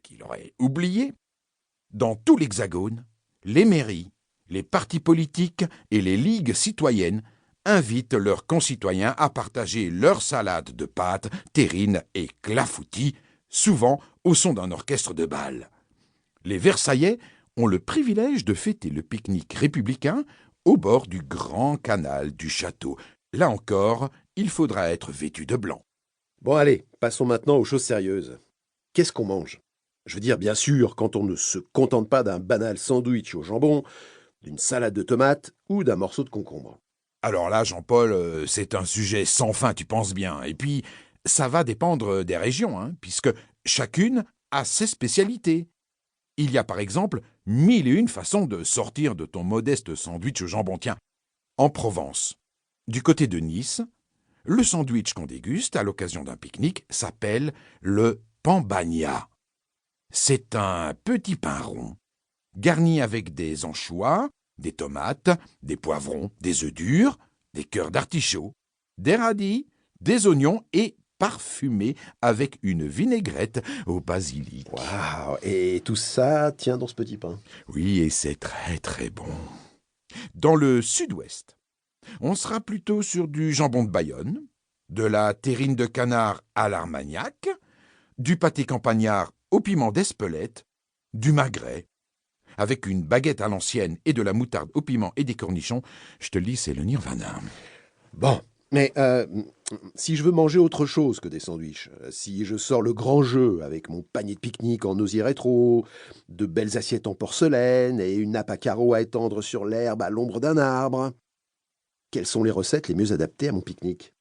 qu'il aurait oublié, dans tout l'Hexagone, les mairies, les partis politiques et les ligues citoyennes invitent leurs concitoyens à partager leur salade de pâtes, terrines et clafoutis, souvent au son d'un orchestre de bal. Les Versaillais ont le privilège de fêter le pique-nique républicain au bord du grand canal du château. Là encore, il faudra être vêtu de blanc. Bon allez, passons maintenant aux choses sérieuses. Qu'est-ce qu'on mange? Je veux dire, bien sûr, quand on ne se contente pas d'un banal sandwich au jambon, d'une salade de tomates ou d'un morceau de concombre. Alors là, Jean-Paul, c'est un sujet sans fin, tu penses bien. Et puis, ça va dépendre des régions, puisque chacune a ses spécialités. Il y a par exemple 1001 façons de sortir de ton modeste sandwich au jambon. Tiens, en Provence, du côté de Nice, le sandwich qu'on déguste à l'occasion d'un pique-nique s'appelle le pambagna. C'est un petit pain rond, garni avec des anchois, des tomates, des poivrons, des œufs durs, des cœurs d'artichaut, des radis, des oignons et parfumé avec une vinaigrette au basilic. Waouh! Et tout ça tient dans ce petit pain. Oui, et c'est très très bon. Dans le sud-ouest, on sera plutôt sur du jambon de Bayonne, de la terrine de canard à l'armagnac, du pâté campagnard au piment d'Espelette, du magret, avec une baguette à l'ancienne et de la moutarde au piment et des cornichons. Je te le dis, c'est le nirvana. Bon, mais si je veux manger autre chose que des sandwichs, si je sors le grand jeu avec mon panier de pique-nique en osier rétro, de belles assiettes en porcelaine et une nappe à carreaux à étendre sur l'herbe à l'ombre d'un arbre, quelles sont les recettes les mieux adaptées à mon pique-nique?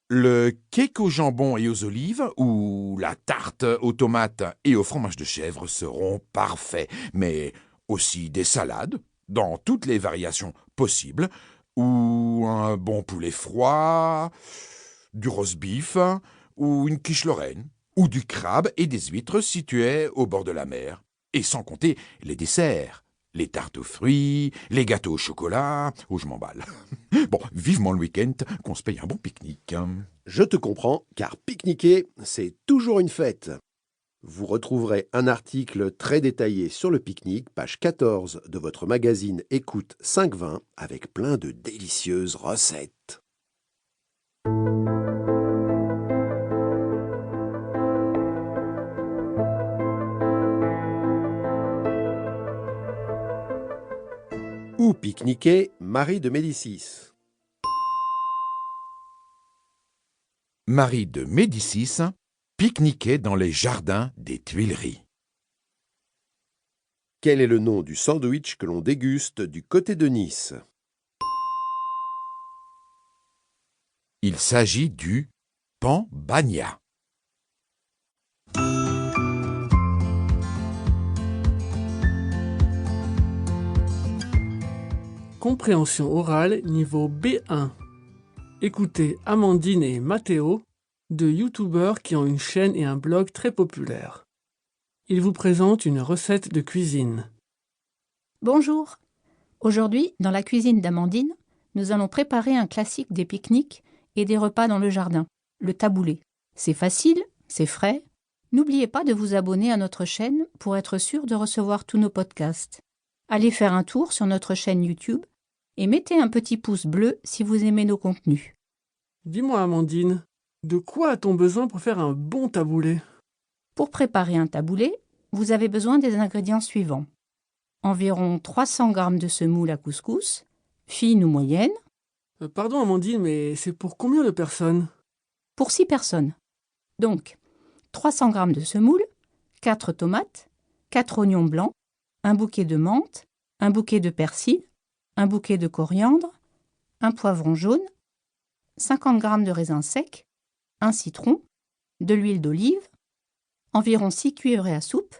Le cake au jambon et aux olives ou la tarte aux tomates et au fromage de chèvre seront parfaits, mais aussi des salades, dans toutes les variations possibles, ou un bon poulet froid, du roast beef, ou une quiche lorraine, ou du crabe et des huîtres situées au bord de la mer. Et sans compter les desserts, les tartes aux fruits, les gâteaux au chocolat. Oh, je m'emballe. Bon, vivement le week-end qu'on se paye un bon pique-nique. Je te comprends, car pique-niquer, c'est toujours une fête. Vous retrouverez un article très détaillé sur le pique-nique, page 14 de votre magazine Écoute 520, avec plein de délicieuses recettes. Où pique-niquer Marie de Médicis? Marie de Médicis pique-niquait dans les jardins des Tuileries. Quel est le nom du sandwich que l'on déguste du côté de Nice? Il s'agit du pambagna. Compréhension orale niveau B1. Écoutez Amandine et Mathéo, deux youtubeurs qui ont une chaîne et un blog très populaires. Ils vous présentent une recette de cuisine. Bonjour. Aujourd'hui, dans la cuisine d'Amandine, nous allons préparer un classique des pique-niques et des repas dans le jardin, le taboulé. C'est facile, c'est frais. N'oubliez pas de vous abonner à notre chaîne pour être sûr de recevoir tous nos podcasts. Allez faire un tour sur notre chaîne YouTube et mettez un petit pouce bleu si vous aimez nos contenus. Dis-moi Amandine, de quoi a-t-on besoin pour faire un bon taboulé? Pour préparer un taboulé, vous avez besoin des ingrédients suivants. Environ 300 g de semoule à couscous, fine ou moyenne. Pardon Amandine, mais c'est pour combien de personnes? Pour 6 personnes. Donc, 300 g de semoule, 4 tomates, 4 oignons blancs, un bouquet de menthe, un bouquet de persil, un bouquet de coriandre, un poivron jaune, 50 g de raisins secs, un citron, de l'huile d'olive, environ 6 cuillerées à soupe,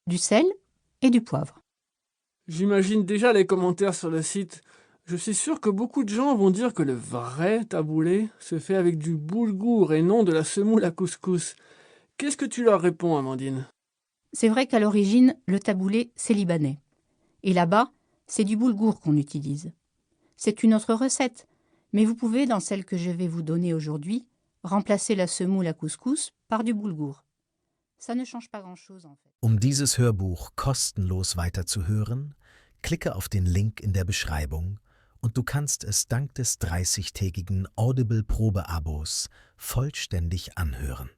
du sel et du poivre. J'imagine déjà les commentaires sur le site. Je suis sûr que beaucoup de gens vont dire que le vrai taboulé se fait avec du boulgour et non de la semoule à couscous. Qu'est-ce que tu leur réponds, Amandine? C'est vrai qu'à l'origine, le taboulé, c'est libanais. Et là-bas, c'est du boulgour qu'on utilise. C'est une autre recette, mais vous pouvez, dans celle que je vais vous donner aujourd'hui, remplacer la semoule à couscous par du boulgour. Ça ne change pas grand-chose en fait. Um dieses Hörbuch kostenlos weiterzuhören, klicke auf den Link in der Beschreibung und du kannst es dank des 30-tägigen Audible-Probeabos vollständig anhören.